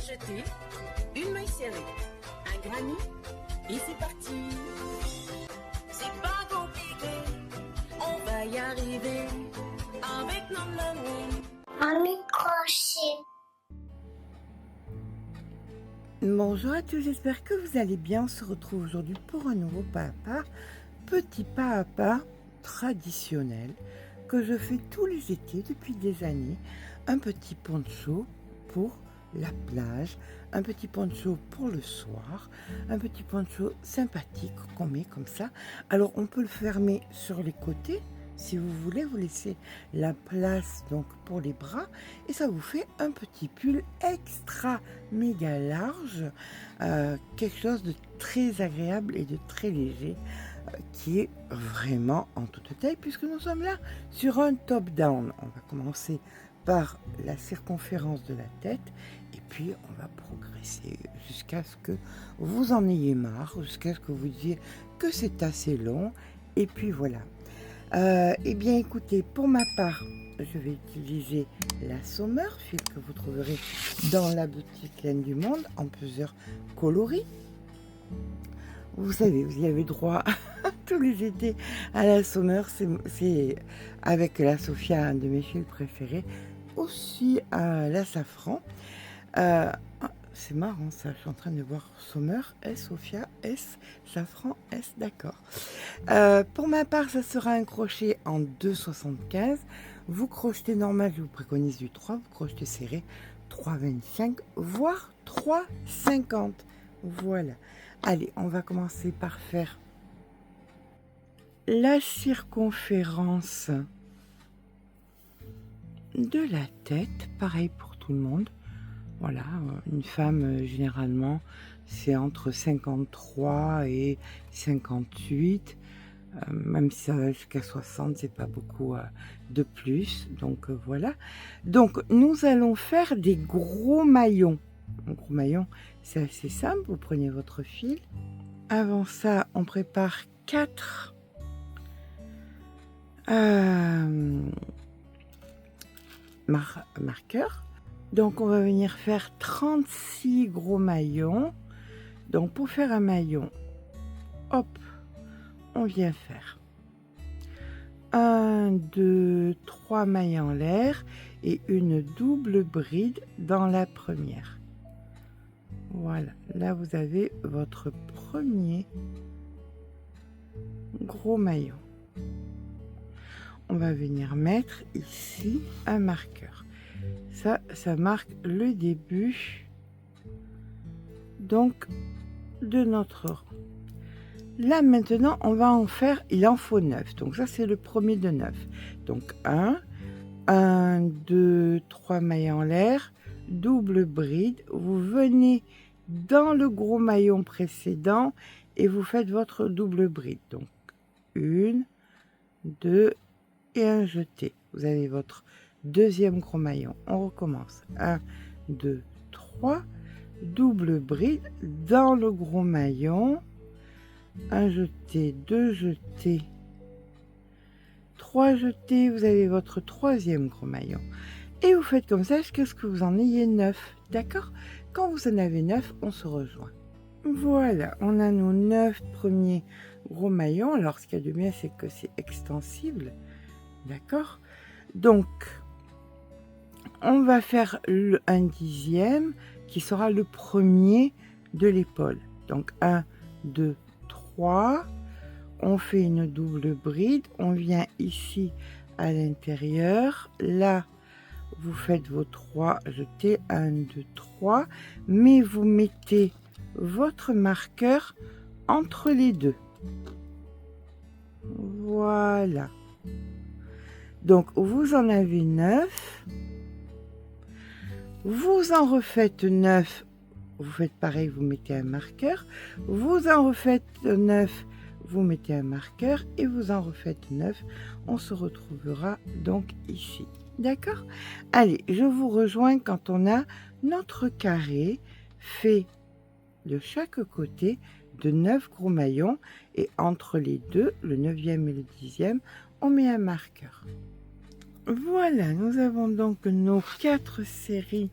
jeté, une maille serrée, un granit, et c'est parti. C'est pas compliqué, on va y arriver, avec nos mains. Un micro-chip. Bonjour à tous, j'espère que vous allez bien. On se retrouve aujourd'hui pour un nouveau pas à pas, petit pas à pas traditionnel que je fais tous les étés depuis des années. Un petit poncho pour la plage, un petit poncho pour le soir, un petit poncho sympathique qu'on met comme ça. Alors on peut le fermer sur les côtés si vous voulez, vous laissez la place donc pour les bras et ça vous fait un petit pull extra méga large, quelque chose de très agréable et de très léger qui est vraiment en toute taille puisque nous sommes là sur un top down. On va commencer par la circonférence de la tête et puis on va progresser jusqu'à ce que vous en ayez marre, jusqu'à ce que vous disiez que c'est assez long et puis voilà. Eh bien écoutez, pour ma part, je vais utiliser la Sommer, fil que vous trouverez dans la boutique Laine du Monde en plusieurs coloris. Vous savez, vous y avez droit tous les étés à la Sommer, c'est avec la Sophia, un de mes fils préférés, aussi à la Safran. C'est marrant ça, je suis en train de voir Sommer, S, Sophia, S, Safran, S, d'accord. Pour ma part, ça sera un crochet en 2,75. Vous crochetez normal, je vous préconise du 3, vous crochetez serré 3,25, voire 3,50. Voilà. Allez, on va commencer par faire la circonférence de la tête, pareil pour tout le monde. Voilà, une femme, généralement, c'est entre 53 et 58. Même si ça va jusqu'à 60, c'est pas beaucoup de plus. Donc, voilà. Donc, nous allons faire des gros maillons. Un gros maillon, c'est assez simple. Vous prenez votre fil. Avant ça, on prépare 4 marqueurs. Donc, on va venir faire 36 gros maillons. Donc, pour faire un maillon, hop, on vient faire 1, 2, 3 mailles en l'air et une double bride dans la première. Voilà, là, vous avez votre premier gros maillon. On va venir mettre ici un marqueur. Ça marque le début donc de notre rang. Là maintenant on va en faire, il en faut 9, donc ça c'est le premier de 9. Donc 1, 2, 3 mailles en l'air, double bride, vous venez dans le gros maillon précédent et vous faites votre double bride. Donc 1, 2 et un jeté. Vous avez votre deuxième gros maillon. On recommence. 1, 2, 3. Double bride dans le gros maillon. Un jeté, 2 jetés, 3 jetés. Vous avez votre troisième gros maillon. Et vous faites comme ça jusqu'à ce que vous en ayez 9. D'accord? Quand vous en avez 9, on se rejoint. Voilà, on a nos 9 premiers gros maillons. Alors, ce qu'il y a de bien, c'est que c'est extensible. D'accord? Donc, on va faire un dixième qui sera le premier de l'épaule. Donc 1, 2, 3. On fait une double bride. On vient ici à l'intérieur. Là, vous faites vos 3 jetés. 1, 2, 3. Mais vous mettez votre marqueur entre les deux. Voilà. Donc, vous en avez 9. Vous en refaites 9. Vous faites pareil, vous mettez un marqueur. Vous en refaites 9. Vous mettez un marqueur. Et vous en refaites 9. On se retrouvera donc ici. D'accord? Allez, je vous rejoins quand on a notre carré fait de chaque côté de 9 gros maillons. Et entre les deux, le 9e et le 10e, on met un marqueur. Voilà, nous avons donc nos 4 séries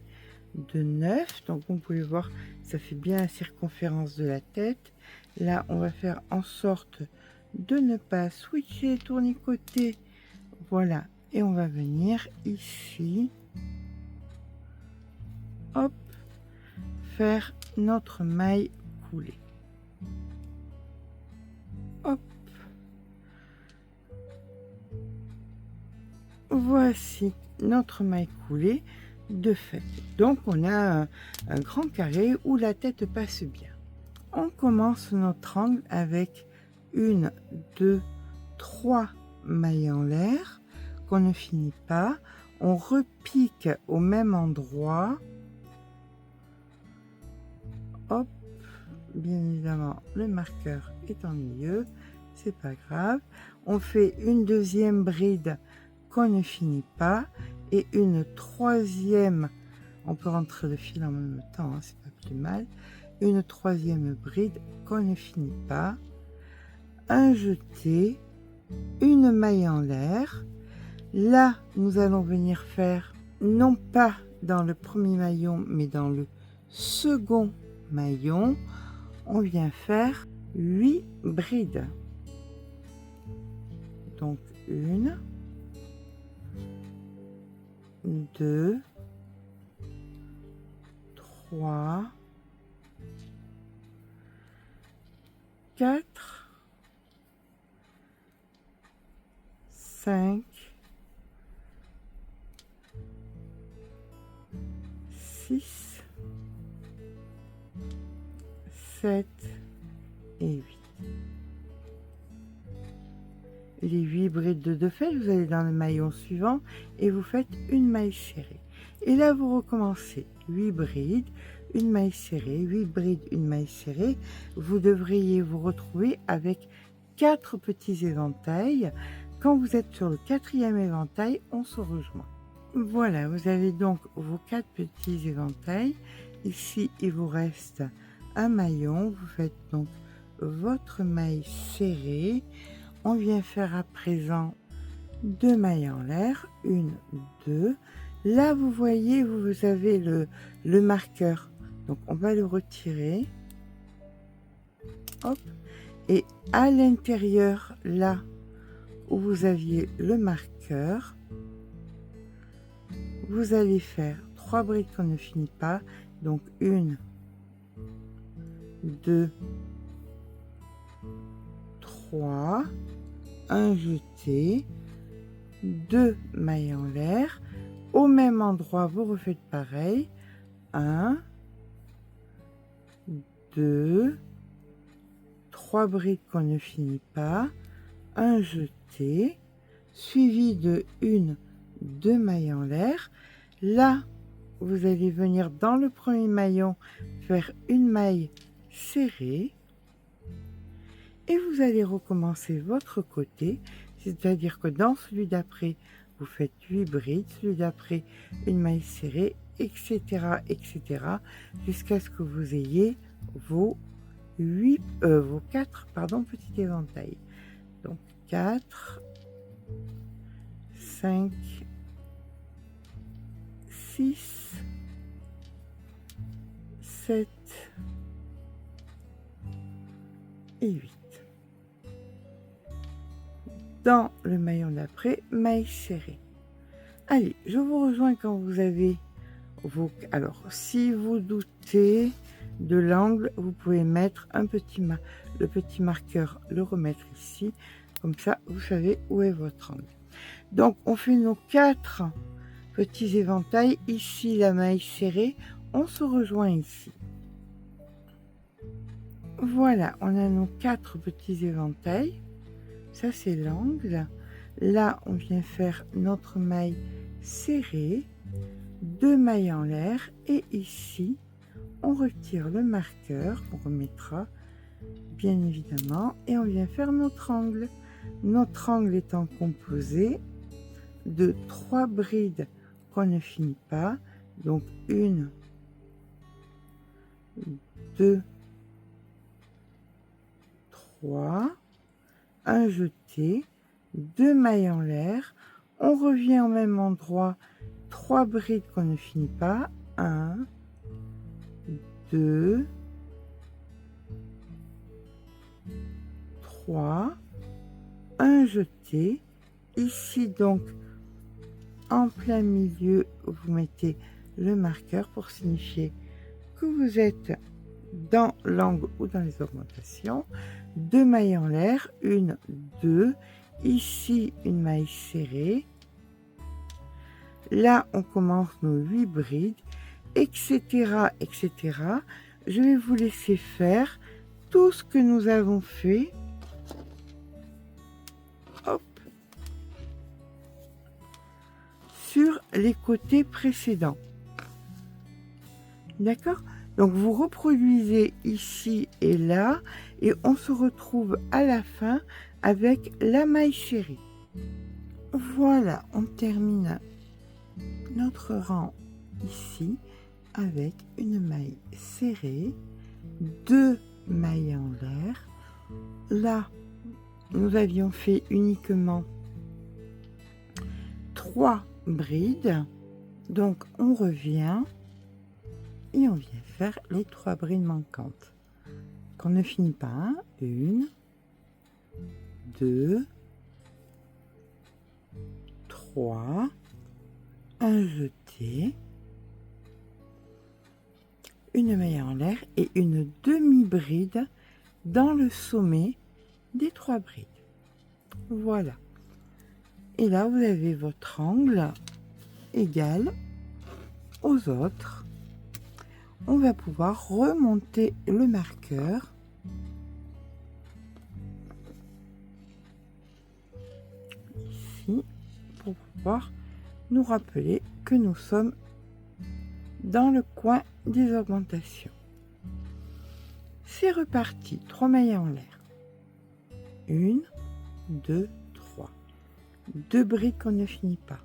de 9. Donc vous pouvez voir, ça fait bien la circonférence de la tête. Là, on va faire en sorte de ne pas switcher, tournicoter. Voilà, et on va venir ici, hop, faire notre maille coulée. Hop. Voici notre maille coulée de fait. Donc on a un grand carré où la tête passe bien. On commence notre angle avec 1, 2, 3 mailles en l'air qu'on ne finit pas. On repique au même endroit. Hop, bien évidemment le marqueur est en milieu, c'est pas grave. On fait une deuxième bride qu'on ne finit pas et une troisième, on peut rentrer le fil en même temps, hein, c'est pas plus mal, une troisième bride qu'on ne finit pas, un jeté, une maille en l'air. Là nous allons venir faire non pas dans le premier maillon mais dans le second maillon, on vient faire 8 brides. Donc 1, 2, 3, 4, 5, 6, 7 et 8. Les 8 brides de 2 fêtes, vous allez dans le maillon suivant et vous faites une maille serrée. Et là, vous recommencez 8 brides, une maille serrée, 8 brides, une maille serrée. Vous devriez vous retrouver avec 4 petits éventails. Quand vous êtes sur le 4e éventail, on se rejoint. Voilà, vous avez donc vos 4 petits éventails. Ici, il vous reste un maillon. Vous faites donc votre maille serrée. On vient faire à présent 2 mailles en l'air, 1, 2. Là, vous voyez, vous avez le marqueur. Donc, on va le retirer. Hop. Et à l'intérieur, là où vous aviez le marqueur, vous allez faire 3 brides qu'on ne finit pas. Donc, 1, 2, 3. Un jeté, 2 mailles en l'air. Au même endroit, vous refaites pareil. 1, 2, 3 brides qu'on ne finit pas. Un jeté, suivi de 1, 2 mailles en l'air. Là, vous allez venir dans le premier maillon faire une maille serrée. Et vous allez recommencer votre côté, c'est-à-dire que dans celui d'après, vous faites 8 brides, celui d'après, une maille serrée, etc., etc., jusqu'à ce que vous ayez vos 4 petits éventails. Donc 4, 5, 6, 7 et 8. Dans le maillon d'après, maille serrée. Allez, je vous rejoins quand vous avez vos... Alors, si vous doutez de l'angle, vous pouvez mettre le petit marqueur, le remettre ici. Comme ça, vous savez où est votre angle. Donc, on fait nos 4 petits éventails. Ici, la maille serrée. On se rejoint ici. Voilà, on a nos 4 petits éventails. Ça, c'est l'angle. Là, on vient faire notre maille serrée, 2 mailles en l'air. Et ici, on retire le marqueur qu'on remettra, bien évidemment. Et on vient faire notre angle. Notre angle étant composé de 3 brides qu'on ne finit pas. Donc, 1, 2, 3, un jeté, 2 mailles en l'air, on revient au même endroit, 3 brides qu'on ne finit pas, 1, 2, 3, un jeté. Ici donc, en plein milieu, vous mettez le marqueur pour signifier que vous êtes dans l'angle ou dans les augmentations. 2 mailles en l'air, 1, 2, ici une maille serrée. Là, on commence nos 8 brides, etc., etc. Je vais vous laisser faire tout ce que nous avons fait. Hop, sur les côtés précédents. D'accord? Donc vous reproduisez ici et là et on se retrouve à la fin avec la maille serrée. Voilà, on termine notre rang ici avec une maille serrée, 2 mailles en l'air. Là, nous avions fait uniquement 3 brides, donc on revient et on vient faire les 3 brides manquantes qu'on ne finit pas. 1, 2, 3, un jeté, une maille en l'air et une demi-bride dans le sommet des 3 brides. Voilà. Et là, vous avez votre angle égal aux autres. On va pouvoir remonter le marqueur ici pour pouvoir nous rappeler que nous sommes dans le coin des augmentations. C'est reparti. 3 mailles en l'air. 1, 2, 3. 2 brides qu'on ne finit pas.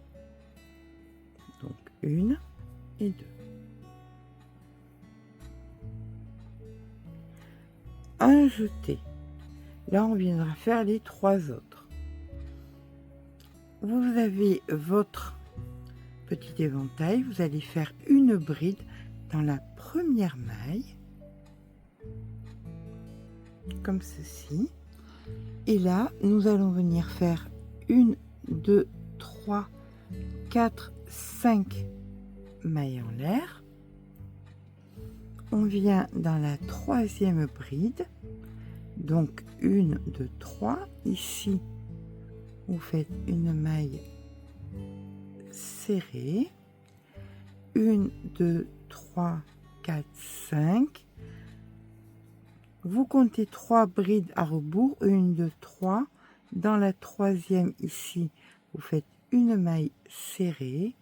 Donc 1 et 2. Un jeté. Là, on viendra faire les 3 autres. Vous avez votre petit éventail. Vous allez faire une bride dans la première maille, comme ceci. Et là, nous allons venir faire 1, 2, 3, 4, 5 mailles en l'air. On vient dans la 3e bride, donc 1, 2, 3. Ici, vous faites une maille serrée. 1, 2, 3, 4, 5. Vous comptez 3 brides à rebours, 1, 2, 3. Dans la 3e ici, vous faites une maille serrée.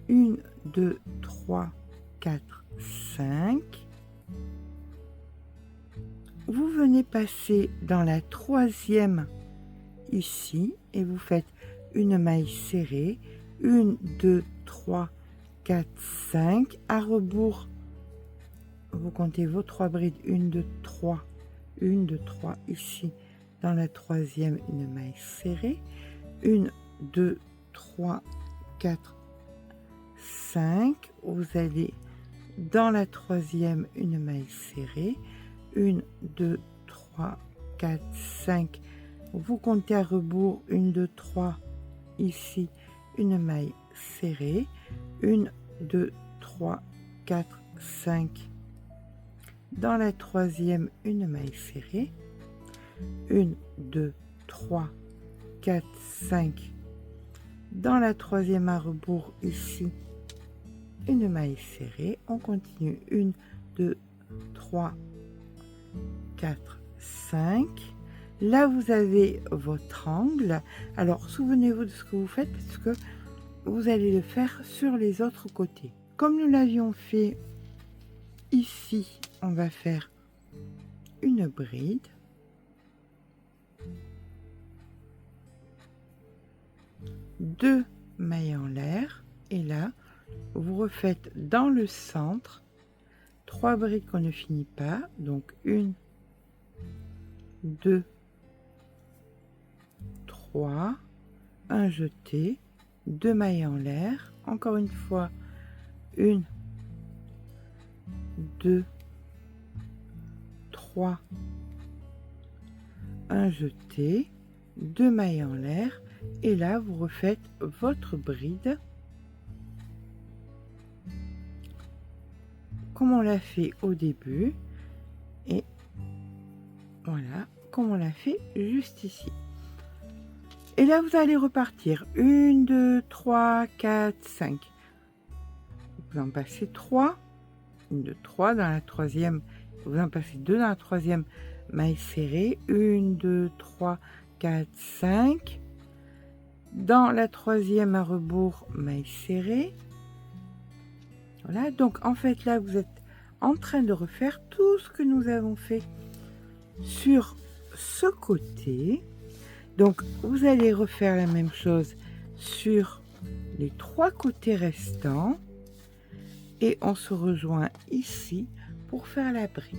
1, 2, 3, 4, 5. Vous venez passer dans la 3e ici et vous faites une maille serrée. 1, 2, 3, 4, 5. À rebours, vous comptez vos 3 brides. 1, 2, 3. 1, 2, 3 ici. Dans la 3e, une maille serrée. 1, 2, 3, 4, 5. Vous allez dans la 3e, une maille serrée. 1, 2, 3, 4, 5. Vous comptez à rebours. 1, 2, 3. Ici, une maille serrée. 1, 2, 3, 4, 5. Dans la 3e, une maille serrée. 1, 2, 3, 4, 5. Dans la 3e à rebours, ici, une maille serrée. On continue. 1, 2, 3, 4, 5. Là, vous avez votre angle. Alors, souvenez-vous de ce que vous faites parce que vous allez le faire sur les autres côtés. Comme nous l'avions fait ici, on va faire une bride. Deux mailles en l'air. Et là, vous refaites dans le centre 3 brides qu'on ne finit pas. Donc, 1, 2, 3, un jeté, 2 mailles en l'air, encore une fois 1, 2, 3, un jeté, 2 mailles en l'air, et là vous refaites votre bride comme on l'a fait au début, et voilà, comme on l'a fait juste ici. Et là vous allez repartir 1, 2, 3, 4, 5. Vous en passez 3, 1, 2, 3 dans la troisième, vous en passez 2 dans la troisième maille serrée, 1, 2, 3, 4, 5. Dans la troisième à rebours, maille serrée. Voilà, donc en fait là vous êtes en train de refaire tout ce que nous avons fait sur ce côté. Donc vous allez refaire la même chose sur les 3 côtés restants et on se rejoint ici pour faire la bride.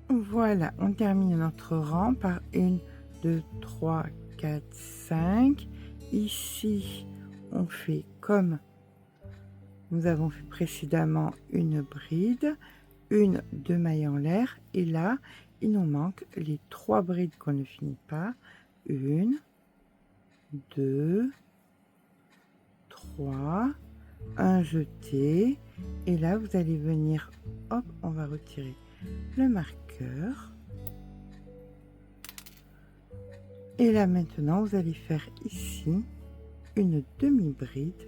Voilà, on termine notre rang par 1, 2, 3, 4, 5. Ici, on fait comme nous avons fait précédemment, une bride, 1, 2 mailles en l'air, et là, il nous manque les 3 brides qu'on ne finit pas. 1, 2, 3, un jeté, et là, vous allez venir, hop, on va retirer le marqueur. Et là maintenant, vous allez faire ici une demi-bride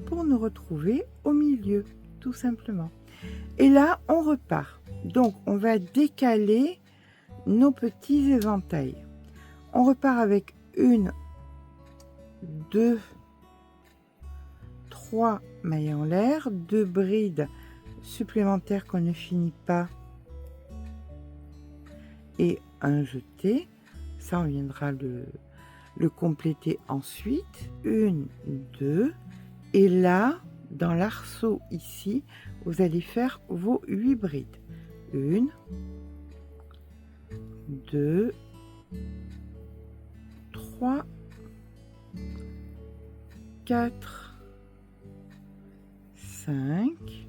pour nous retrouver au milieu, tout simplement. Et là, on repart. Donc, on va décaler nos petits éventails. On repart avec 1, 2, 3 mailles en l'air, 2 brides supplémentaires qu'on ne finit pas et un jeté. Ça, on viendra le compléter ensuite. 1, 2, et là, dans l'arceau ici, vous allez faire vos 8 brides. 1, 2, 3, 4, 5,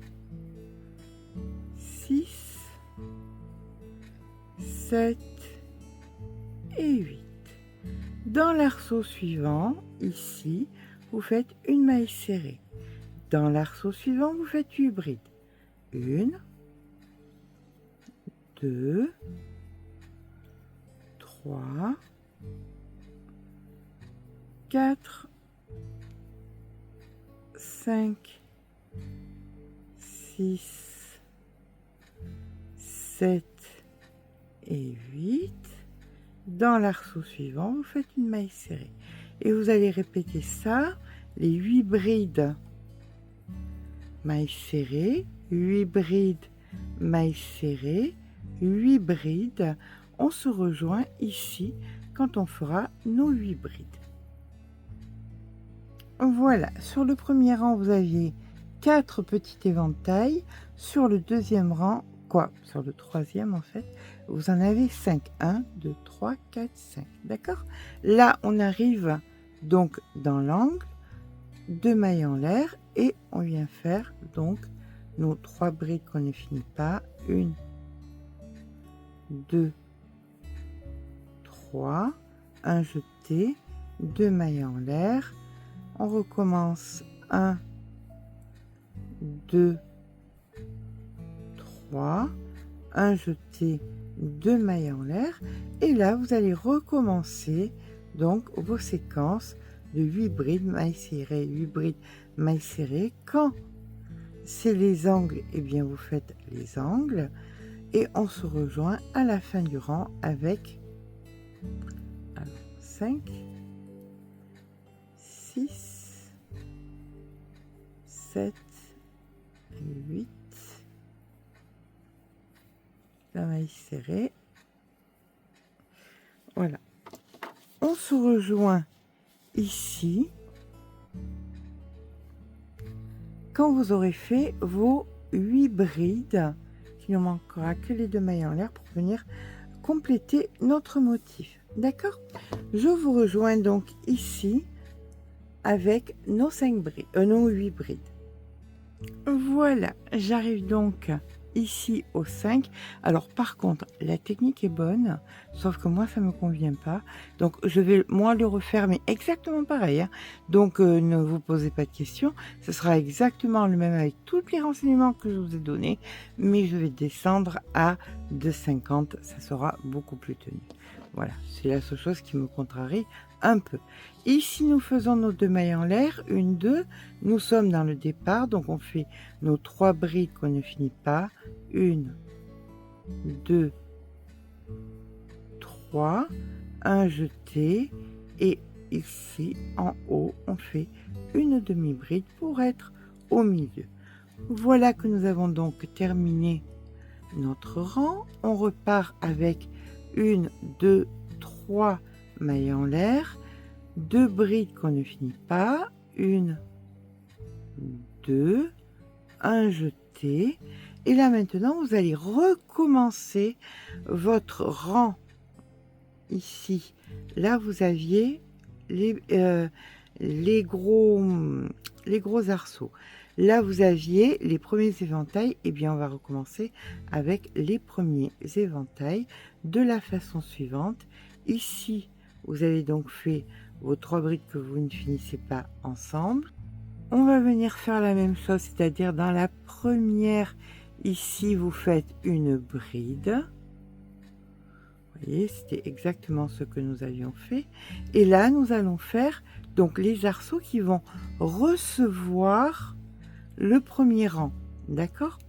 6, 7 et 8. Dans l'arceau suivant, ici, vous faites une maille serrée. Dans l'arceau suivant, vous faites 8 brides. 1, 2, 3, 4, 5, 6, 7 et 8. Dans l'arceau suivant, vous faites une maille serrée. Et vous allez répéter ça, les 8 brides, maille serrée, 8 brides, maille serrée, 8 brides. On se rejoint ici quand on fera nos 8 brides. Voilà, sur le premier rang, vous aviez 4 petits éventails. Sur le deuxième rang, sur le troisième en fait, vous en avez 5. 1, 2, 3, 4, 5. D'accord? Là, on arrive donc dans l'angle, 2 mailles en l'air, et on vient faire donc nos 3 brides qu'on ne finit pas. 1, 2, 3, un jeté, 2 mailles en l'air. On recommence 1, 2, 3, un jeté, 2 mailles en l'air, et là vous allez recommencer donc vos séquences de 8 brides mailles serrées, 8 brides mailles serrées. Quand c'est les angles, et bien vous faites les angles, et on se rejoint à la fin du rang avec 5, 6, 7 et 8. La maille serrée. Voilà. On se rejoint ici quand vous aurez fait vos 8 brides. Il ne manquera que les 2 mailles en l'air pour venir compléter notre motif. D'accord? Je vous rejoins donc ici avec nos 5 brides, nos 8 brides. Voilà, j'arrive donc ici au 5. Alors par contre, la technique est bonne, sauf que moi ça me convient pas. Donc je vais moi le refaire, mais exactement pareil, hein. Donc ne vous posez pas de questions, ce sera exactement le même avec tous les renseignements que je vous ai donnés, mais je vais descendre à 2,50, ça sera beaucoup plus tenu. Voilà, c'est la seule chose qui me contrarie un peu. Ici, nous faisons nos 2 mailles en l'air, 1, 2. Nous sommes dans le départ, donc on fait nos 3 brides qu'on ne finit pas. 1, 2, 3. Un jeté. Et ici, en haut, on fait une demi-bride pour être au milieu. Voilà que nous avons donc terminé notre rang. On repart avec 1, 2, 3 mailles en l'air, 2 brides qu'on ne finit pas, 1, 2, un jeté. Et là maintenant, vous allez recommencer votre rang ici. Là, vous aviez les gros arceaux. Là, vous aviez les premiers éventails. Eh bien, on va recommencer avec les premiers éventails de la façon suivante. Ici, vous avez donc fait vos 3 brides que vous ne finissez pas ensemble. On va venir faire la même chose, c'est-à-dire dans la première, ici, vous faites une bride. Vous voyez, c'était exactement ce que nous avions fait. Et là, nous allons faire donc les arceaux qui vont recevoir le premier rang. D'accord?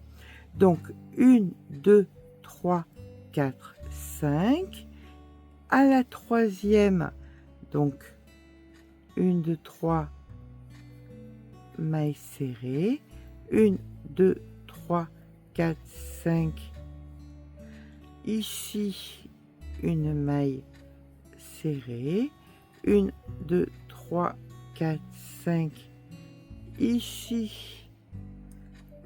Donc, 1, 2, 3, 4, 5. À la troisième, donc 1, 2, 3, mailles serrées. 1, 2, 3, 4, 5. Ici, une maille serrée. 1, 2, 3, 4, 5. Ici,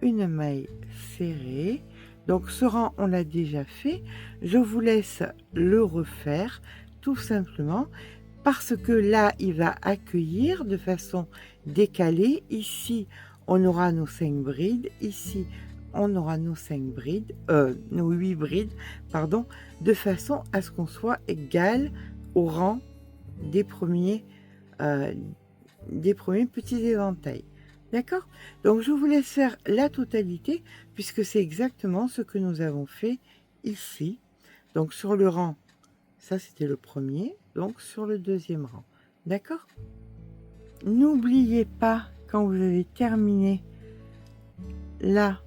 une maille serrée. Donc ce rang, on l'a déjà fait. Je vous laisse le refaire tout simplement parce que là, il va accueillir de façon décalée. Ici, on aura nos 5 brides. Ici, on aura nos 5 brides, nos 8 brides, pardon, de façon à ce qu'on soit égal au rang des premiers petits éventails. D'accord? Donc je vous laisse faire la totalité puisque c'est exactement ce que nous avons fait ici. Donc sur le rang, ça c'était le premier, donc sur le deuxième rang. D'accord? N'oubliez pas, quand vous avez terminé là,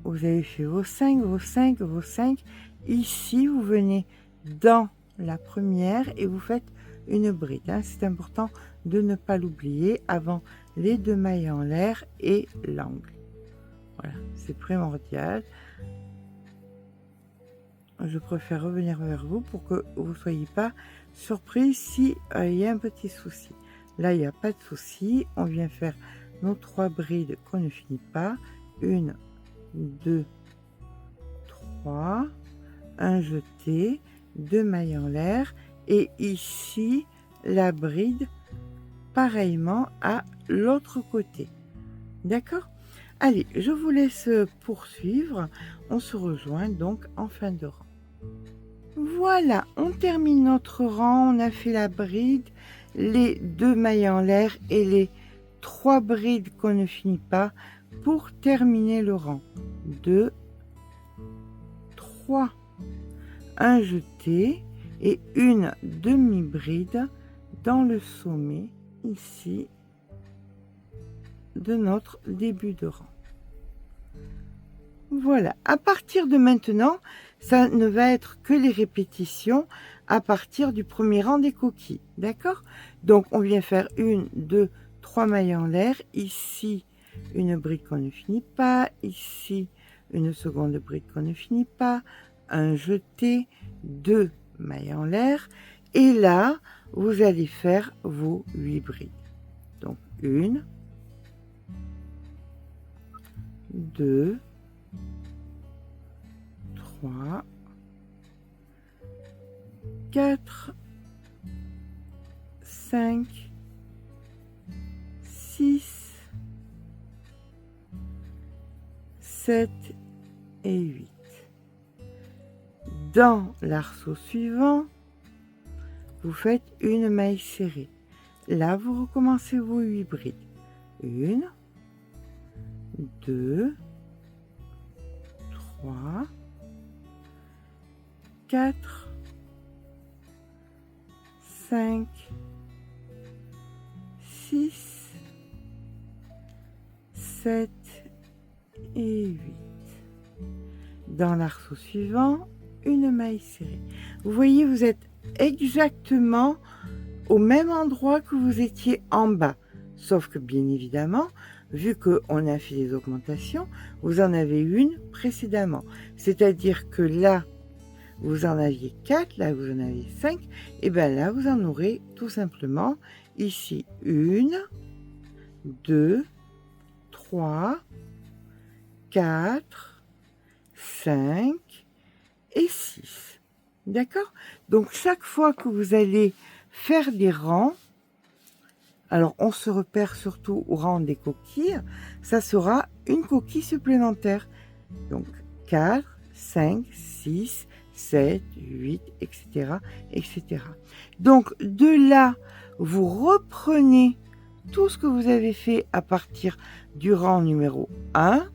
vous avez fait vos 5, vos 5, vos 5. Ici, vous venez dans la première et vous faites une bride. Hein. C'est important de ne pas l'oublier avant les 2 mailles en l'air et l'angle. Voilà, c'est primordial. Je préfère revenir vers vous pour que vous ne soyez pas surpris si il y a un petit souci. Là, il n'y a pas de souci. On vient faire nos 3 brides qu'on ne finit pas. 1, 2, 3. Un jeté, 2 mailles en l'air. Et ici, la bride, pareillement à l'autre côté. D'accord? Allez, je vous laisse poursuivre. On se rejoint donc en fin de rang. Voilà, on termine notre rang. On a fait la bride, les 2 mailles en l'air et les 3 brides qu'on ne finit pas pour terminer le rang. 2, 3. Un jeté et une demi-bride dans le sommet ici de notre début de rang. Voilà, à partir de maintenant, ça ne va être que les répétitions à partir du premier rang des coquilles, d'accord? Donc on vient faire 1, 2, 3 mailles en l'air, ici une bride qu'on ne finit pas, ici une seconde bride qu'on ne finit pas, un jeté, 2 mailles en l'air, et là vous allez faire vos 8 brides. Donc 1, 2, 3, 4, 5, 6, 7 et 8. Dans l'arceau suivant, vous faites une maille serrée. Là, vous recommencez vos 8 brides. 1, 2, 3, 4, 5, 6, 7 et 8. Dans l'arceau suivant, une maille serrée. Vous voyez, vous êtes exactement au même endroit que vous étiez en bas. Sauf que bien évidemment, vu qu'on a fait des augmentations, vous en avez une précédemment. C'est-à-dire que là, vous en aviez 4, là vous en avez 5, et bien là vous en aurez tout simplement ici 1, 2, 3, 4, 5 et 6. D'accord? Donc chaque fois que vous allez faire des rangs, alors on se repère surtout au rang des coquilles, ça sera une coquille supplémentaire. Donc 4, 5, 6, 7, 8, etc., etc. Donc de là, vous reprenez tout ce que vous avez fait à partir du rang numéro 1.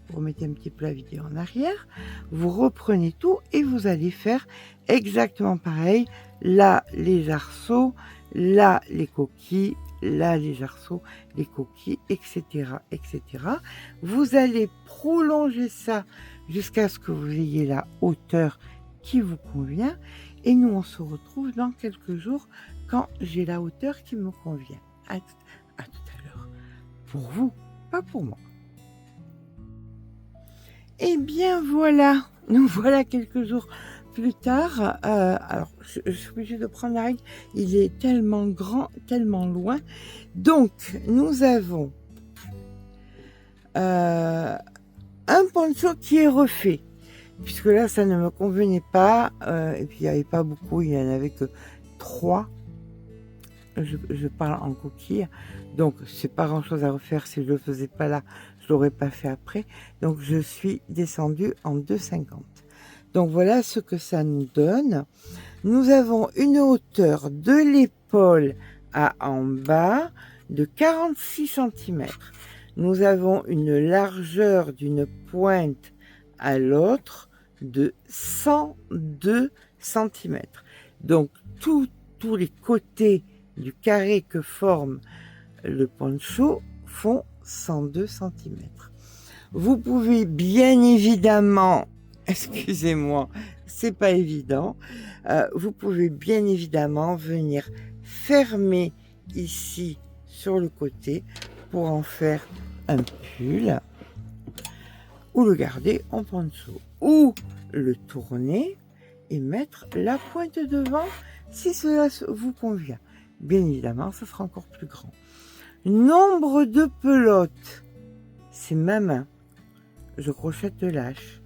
Vous remettez un petit peu la vidéo en arrière. Vous reprenez tout et vous allez faire exactement pareil. Là, les arceaux, là, les coquilles, là, les arceaux, les coquilles, etc., etc. Vous allez prolonger ça jusqu'à ce que vous ayez la hauteur qui vous convient. Et nous, on se retrouve dans quelques jours quand j'ai la hauteur qui me convient. À tout à l'heure. Pour vous, pas pour moi. Et bien voilà, nous voilà quelques jours plus tard. Alors, je suis obligée de prendre la règle. Il est tellement grand, tellement loin. Donc, nous avons un poncho qui est refait. Puisque là, ça ne me convenait pas. Et puis, il n'y avait pas beaucoup. Il n'y en avait que 3. Je parle en coquille. Donc, c'est pas grand-chose à refaire. Si je le faisais pas là, je l'aurais pas fait après. Donc, je suis descendue en 2,50. Donc, voilà ce que ça nous donne. Nous avons une hauteur de l'épaule à en bas de 46 cm. Nous avons une largeur d'une pointe à l'autre de 102 cm. Donc, tous les côtés du carré que forme le poncho font 102 cm. Vous pouvez bien évidemment, excusez-moi, c'est pas évident, vous pouvez bien évidemment venir fermer ici sur le côté pour en faire un pull ou le garder en poncho ou le tourner et mettre la pointe devant si cela vous convient. Bien évidemment, ça sera encore plus grand. Nombre de pelotes, c'est ma main. Je crochette lâche.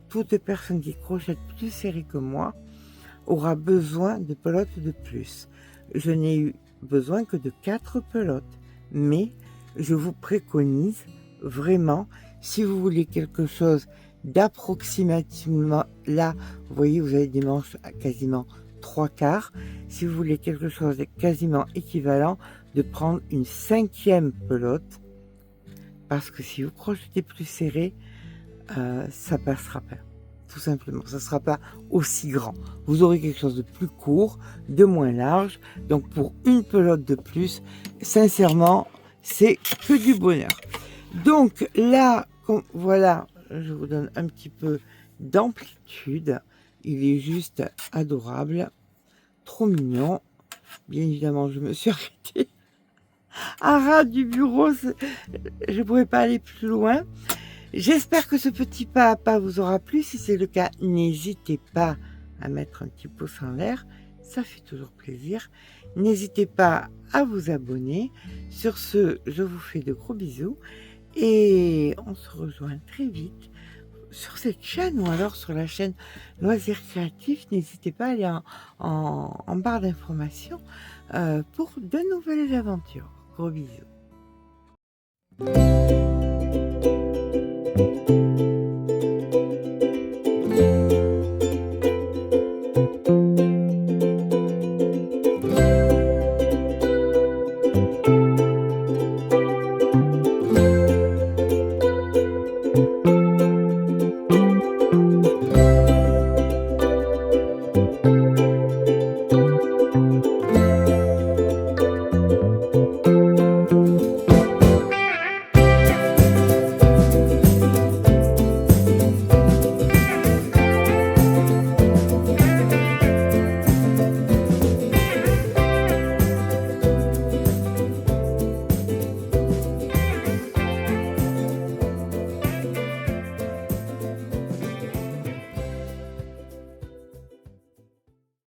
Toute personne qui crochette plus serré que moi aura besoin de pelotes de plus. Je n'ai eu besoin que de 4 pelotes, mais je vous préconise vraiment, si vous voulez quelque chose d'approximativement, là, vous voyez, vous avez des manches à quasiment 3/4. Si vous voulez quelque chose de quasiment équivalent, de prendre une 5e pelote, parce que si vous crochetez plus serré, ça passera pas. Tout simplement, ça ne sera pas aussi grand. Vous aurez quelque chose de plus court, de moins large. Donc pour une pelote de plus, sincèrement, c'est que du bonheur. Donc là, voilà, je vous donne un petit peu d'amplitude. Il est juste adorable, trop mignon. Bien évidemment, je me suis arrêtée à ras du bureau. Je ne pouvais pas aller plus loin. J'espère que ce petit pas à pas vous aura plu. Si c'est le cas, n'hésitez pas à mettre un petit pouce en l'air. Ça fait toujours plaisir. N'hésitez pas à vous abonner. Sur ce, je vous fais de gros bisous. Et on se rejoint très vite sur cette chaîne ou alors sur la chaîne Loisirs Créatifs. N'hésitez pas à aller en barre d'informations pour de nouvelles aventures. Gros bisous.